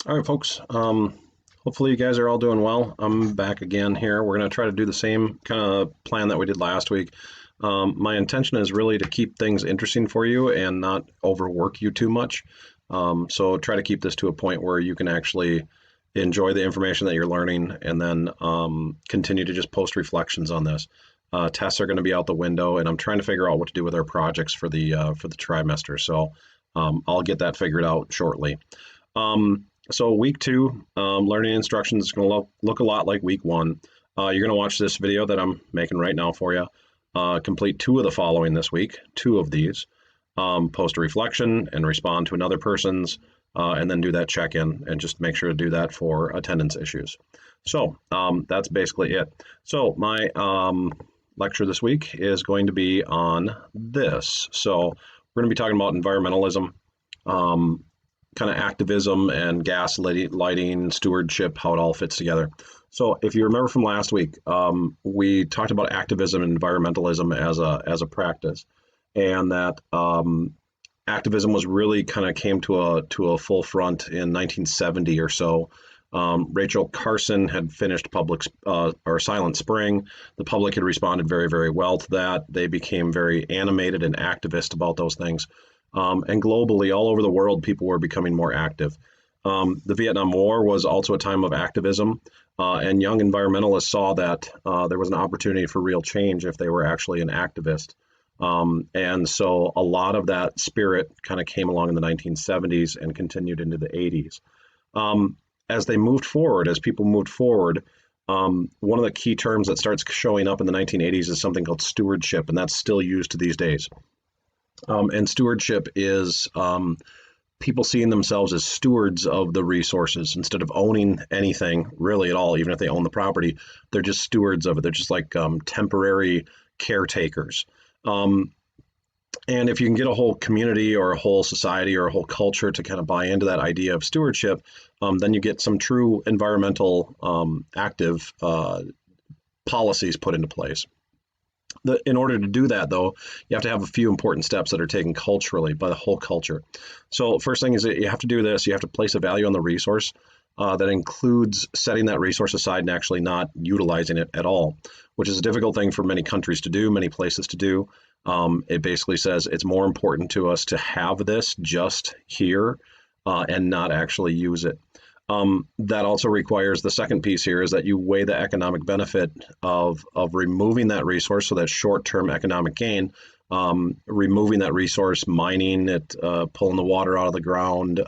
All right, folks. Hopefully you guys are all doing well. I'm back again here. We're going to try to do the same kind of plan that we did last week. My intention is really to keep things interesting for you and not overwork you too much. So try to keep this to a point where you can actually enjoy the information that you're learning and then continue to just post reflections on this. Tests are going to be out the window, and I'm trying to figure out what to do with our projects for the trimester. So I'll get that figured out shortly. So week two, learning instructions is going to look a lot like week one. You're going to watch this video that I'm making right now for you. Complete two of the following this week, two of these. Post a reflection and respond to another person's, and then do that check-in and just make sure to do that for attendance issues. So that's basically it. So my lecture this week is going to be on this. So we're going to be talking about environmentalism. Kind of activism and gas lighting, stewardship, how it all fits together. So if you remember from last week, we talked about activism and environmentalism as a practice, and that activism was really kind of came to a full front in 1970 or so. Rachel Carson had finished or Silent Spring. The public had responded very, very well to that. They became very animated and activist about those things. And globally, all over the world, people were becoming more active. The Vietnam War was also a time of activism, and young environmentalists saw that there was an opportunity for real change if they were actually an activist. And so a lot of that spirit kind of came along in the 1970s and continued into the 80s. As people moved forward, one of the key terms that starts showing up in the 1980s is something called stewardship, and that's still used to these days. And stewardship is people seeing themselves as stewards of the resources instead of owning anything really at all. Even if they own the property, they're just stewards of it. They're just like temporary caretakers. And if you can get a whole community or a whole society or a whole culture to kind of buy into that idea of stewardship, then you get some true environmental active policies put into place. In order to do that, though, you have to have a few important steps that are taken culturally by the whole culture. So first thing is that you have to do this. You have to place a value on the resource that includes setting that resource aside and actually not utilizing it at all, which is a difficult thing for many countries to do, many places to do. It basically says it's more important to us to have this just here and not actually use it. That also requires the second piece here is that you weigh the economic benefit of removing that resource, so that short-term economic gain, removing that resource, mining it, pulling the water out of the ground,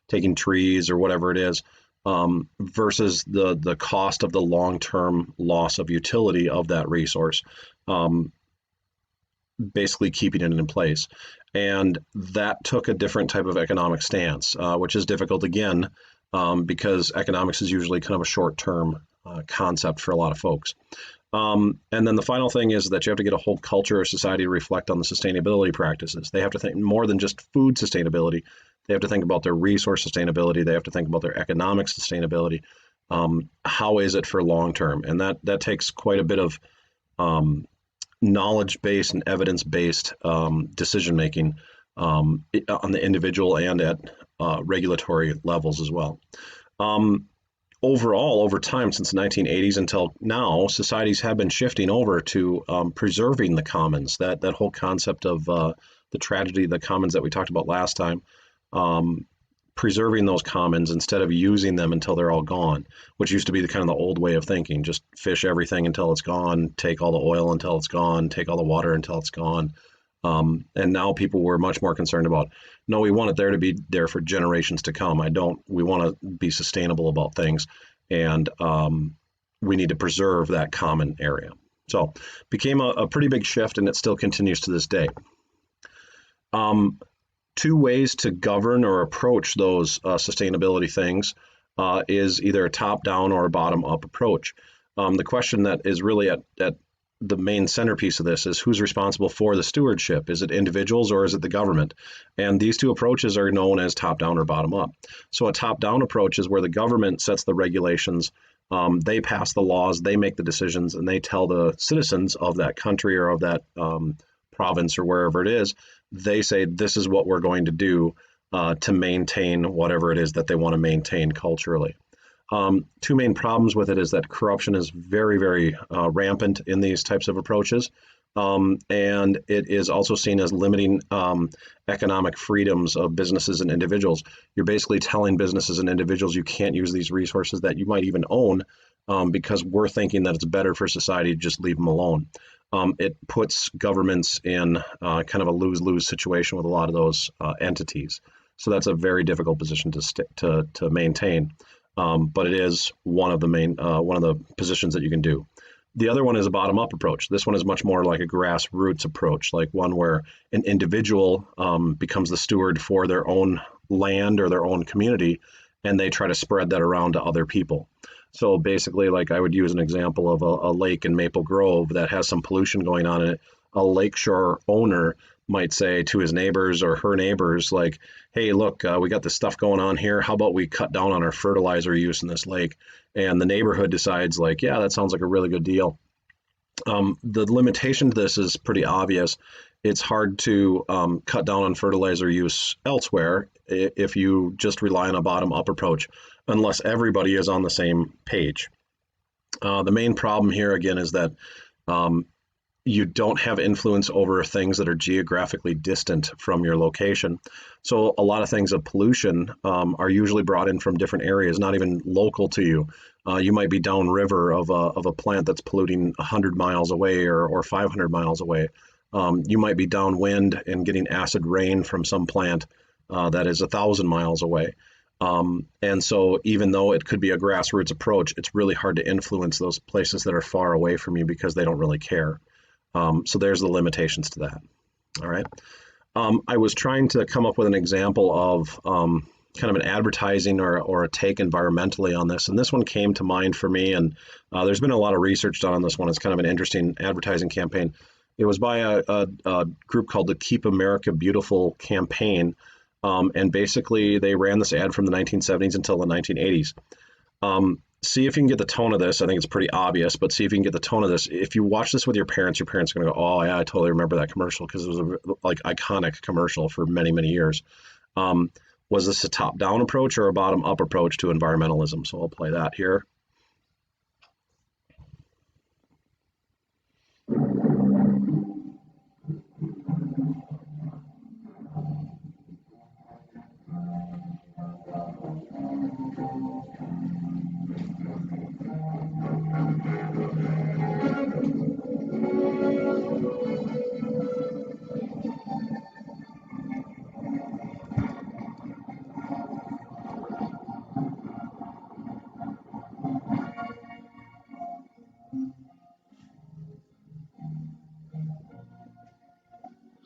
taking trees or whatever it is, versus the cost of the long-term loss of utility of that resource, basically keeping it in place. And that took a different type of economic stance, which is difficult again, because economics is usually kind of a short-term concept for a lot of folks. And then the final thing is that you have to get a whole culture or society to reflect on the sustainability practices. They have to think more than just food sustainability. They have to think about their resource sustainability. They have to think about their economic sustainability. How is it for long-term? And that takes quite a bit of knowledge-based and evidence-based decision-making on the individual and at regulatory levels as well. Overall, over time, since the 1980s until now, societies have been shifting over to preserving the commons. That whole concept of the tragedy of the commons that we talked about last time, preserving those commons instead of using them until they're all gone, which used to be the kind of the old way of thinking. Just fish everything until it's gone, take all the oil until it's gone, take all the water until it's gone. And now people were much more concerned about, no, we want it there to be there for generations to come. We want to be sustainable about things, and we need to preserve that common area. So became a pretty big shift, and it still continues to this day. Two ways to govern or approach those sustainability things is either a top-down or a bottom-up approach. The question that is really at the main centerpiece of this is who's responsible for the stewardship. Is it individuals or is it the government? And these two approaches are known as top-down or bottom-up. So a top-down approach is where the government sets the regulations, they pass the laws, they make the decisions, and they tell the citizens of that country or of that province or wherever it is, they say, this is what we're going to do. to maintain whatever it is that they want to maintain culturally. Two main problems with it is that corruption is very, very rampant in these types of approaches. And it is also seen as limiting economic freedoms of businesses and individuals. You're basically telling businesses and individuals you can't use these resources that you might even own because we're thinking that it's better for society to just leave them alone. It puts governments in kind of a lose-lose situation with a lot of those entities. So that's a very difficult position to maintain. But it is one of the positions that you can do. The other one is a bottom-up approach. This one is much more like a grassroots approach, like one where an individual becomes the steward for their own land or their own community, and they try to spread that around to other people. So basically, like I would use an example of a lake in Maple Grove that has some pollution going on in it. A lakeshore owner might say to his neighbors or her neighbors, like, hey, look, we got this stuff going on here. How about we cut down on our fertilizer use in this lake? And the neighborhood decides, like, yeah, that sounds like a really good deal. The limitation to this is pretty obvious. It's hard to cut down on fertilizer use elsewhere if you just rely on a bottom-up approach, unless everybody is on the same page. The main problem here, again, is that you don't have influence over things that are geographically distant from your location. So a lot of things of pollution are usually brought in from different areas, not even local to you. You might be downriver of a plant that's polluting 100 miles away or 500 miles away. You might be downwind and getting acid rain from some plant that is 1,000 miles away. And so even though it could be a grassroots approach, it's really hard to influence those places that are far away from you because they don't really care. So there's the limitations to that. All right. I was trying to come up with an example of kind of an advertising or a take environmentally on this. And this one came to mind for me. And there's been a lot of research done on this one. It's kind of an interesting advertising campaign. It was by a group called the Keep America Beautiful campaign. And basically, they ran this ad from the 1970s until the 1980s. See if you can get the tone of this. I think it's pretty obvious, but see if you can get the tone of this. If you watch this with your parents are going to go, oh, yeah, I totally remember that commercial because it was a like iconic commercial for many, many years. Was this a top-down approach or a bottom-up approach to environmentalism? So I'll play that here.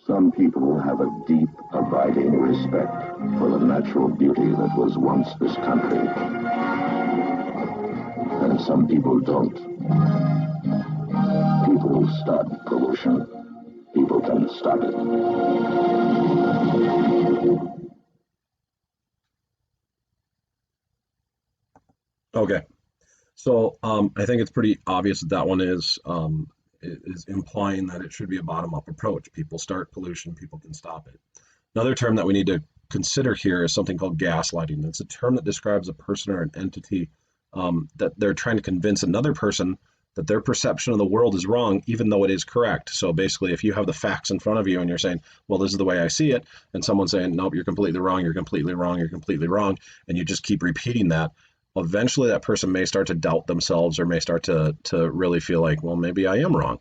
Some people have a deep, abiding respect for the natural beauty that was once this country. And some people don't. People start pollution. People can stop it. Okay. So I think it's pretty obvious that one is implying that it should be a bottom-up approach. People start pollution, people can stop it. Another term that we need to consider here is something called gaslighting. It's a term that describes a person or an entity that they're trying to convince another person that their perception of the world is wrong, even though it is correct. So basically, if you have the facts in front of you and you're saying, well, this is the way I see it, and someone's saying, nope, you're completely wrong, you're completely wrong, you're completely wrong, and you just keep repeating that, eventually that person may start to doubt themselves or may start to really feel like, well, maybe I am wrong.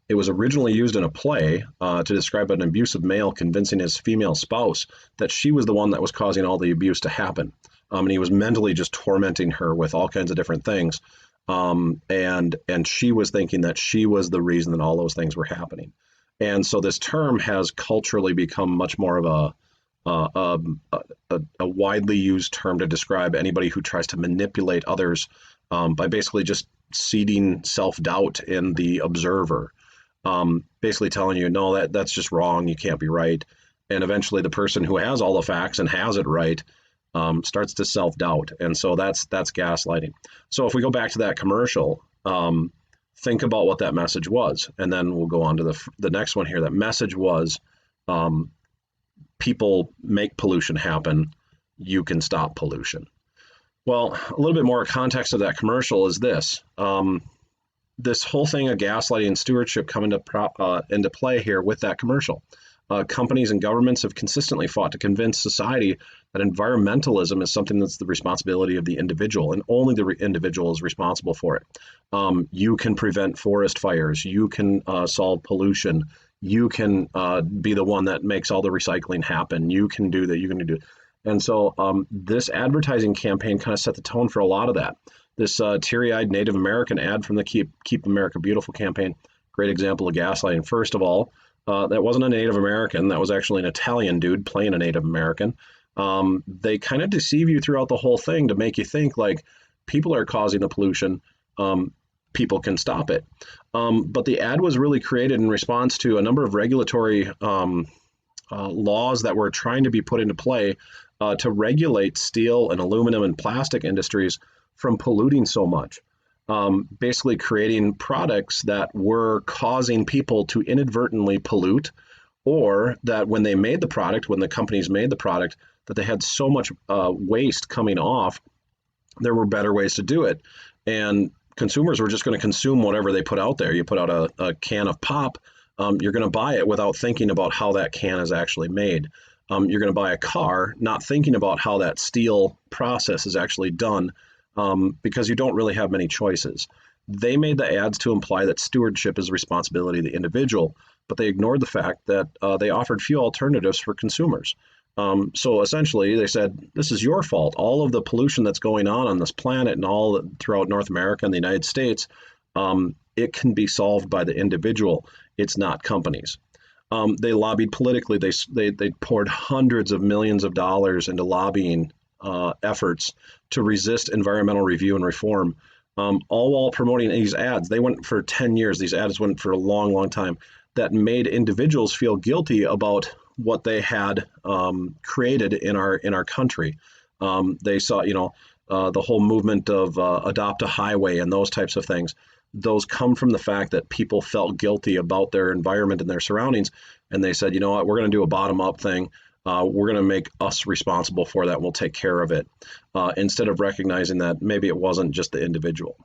It was originally used in a play to describe an abusive male convincing his female spouse that she was the one that was causing all the abuse to happen. And he was mentally just tormenting her with all kinds of different things. And she was thinking that she was the reason that all those things were happening. And so this term has culturally become much more of a widely used term to describe anybody who tries to manipulate others by basically just seeding self-doubt in the observer, basically telling you, no, that's just wrong, you can't be right. And eventually the person who has all the facts and has it right starts to self-doubt. And so that's gaslighting. So if we go back to that commercial, think about what that message was. And then we'll go on to the next one here. That message was, people make pollution happen, you can stop pollution. Well, a little bit more context of that commercial is this. This whole thing of gaslighting and stewardship come into play here with that commercial. Companies and governments have consistently fought to convince society that environmentalism is something that's the responsibility of the individual, and only the individual is responsible for it. You can prevent forest fires. You can solve pollution. You can be the one that makes all the recycling happen. You can do that. You can do. And so this advertising campaign kind of set the tone for a lot of that. This teary-eyed Native American ad from the Keep America Beautiful campaign, great example of gaslighting. First of all, that wasn't a Native American. That was actually an Italian dude playing a Native American. They kind of deceive you throughout the whole thing to make you think like people are causing the pollution. People can stop it. But the ad was really created in response to a number of regulatory laws that were trying to be put into play to regulate steel and aluminum and plastic industries from polluting so much. Basically creating products that were causing people to inadvertently pollute, or that when they made the product, when the companies made the product, that they had so much waste coming off, there were better ways to do it. And consumers were just going to consume whatever they put out there. You put out a can of pop, you're going to buy it without thinking about how that can is actually made. You're going to buy a car, not thinking about how that steel process is actually done, because you don't really have many choices. They made the ads to imply that stewardship is the responsibility of the individual, but they ignored the fact that they offered few alternatives for consumers. So essentially, they said, this is your fault. All of the pollution that's going on this planet and all throughout North America and the United States, it can be solved by the individual. It's not companies. They lobbied politically. They poured hundreds of millions of dollars into lobbying efforts to resist environmental review and reform, all while promoting these ads. They went for 10 years. These ads went for a long, long time, that made individuals feel guilty about what they had created in our country. They saw, the whole movement of adopt a highway and those types of things. Those come from the fact that people felt guilty about their environment and their surroundings, and they said, you know what, we're going to do a bottom-up thing. We're going to make us responsible for that. We'll take care of it, instead of recognizing that maybe it wasn't just the individual.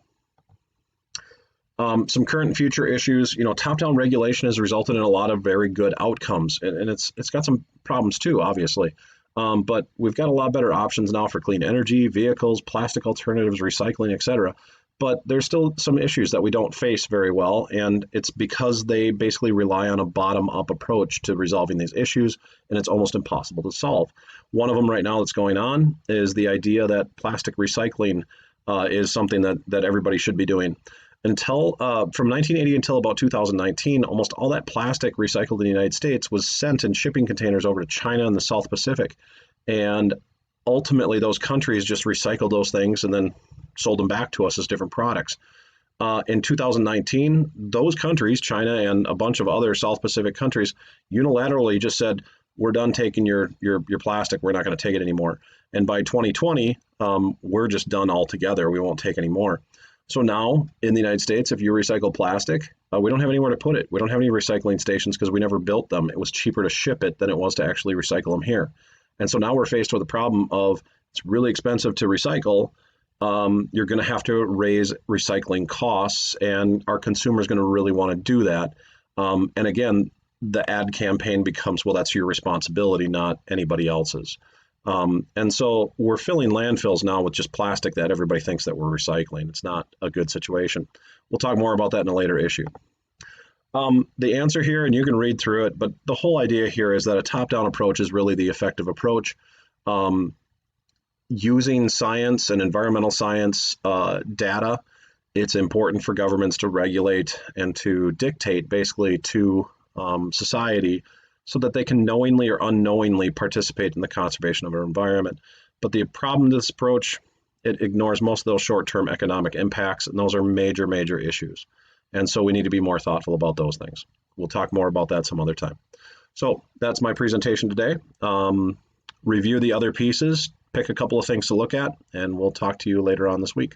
Some current and future issues. Top-down regulation has resulted in a lot of very good outcomes, and it's got some problems too, obviously. But we've got a lot better options now for clean energy, vehicles, plastic alternatives, recycling, etc. But there's still some issues that we don't face very well, and it's because they basically rely on a bottom-up approach to resolving these issues, and it's almost impossible to solve. One of them right now that's going on is the idea that plastic recycling is something that everybody should be doing. Until from 1980 until about 2019, almost all that plastic recycled in the United States was sent in shipping containers over to China and the South Pacific, and ultimately those countries just recycled those things and then sold them back to us as different products. In 2019, those countries, China and a bunch of other South Pacific countries, unilaterally just said, we're done taking your plastic, we're not going to take it anymore. And by 2020, we're just done altogether, we won't take any more. So now in the United States, if you recycle plastic, we don't have anywhere to put it. We don't have any recycling stations because we never built them. It was cheaper to ship it than it was to actually recycle them here. And so now we're faced with the problem of it's really expensive to recycle. You're going to have to raise recycling costs, and our consumer is going to really want to do that. And again, the ad campaign becomes, well, that's your responsibility, not anybody else's. And so we're filling landfills now with just plastic that everybody thinks that we're recycling. It's not a good situation. We'll talk more about that in a later issue. The answer here, and you can read through it, but the whole idea here is that a top-down approach is really the effective approach. Using science and environmental science data, it's important for governments to regulate and to dictate basically to society so that they can knowingly or unknowingly participate in the conservation of our environment. But the problem to this approach, it ignores most of those short-term economic impacts, and those are major, major issues. And so we need to be more thoughtful about those things. We'll talk more about that some other time. So that's my presentation today. Review the other pieces, pick a couple of things to look at, and we'll talk to you later on this week.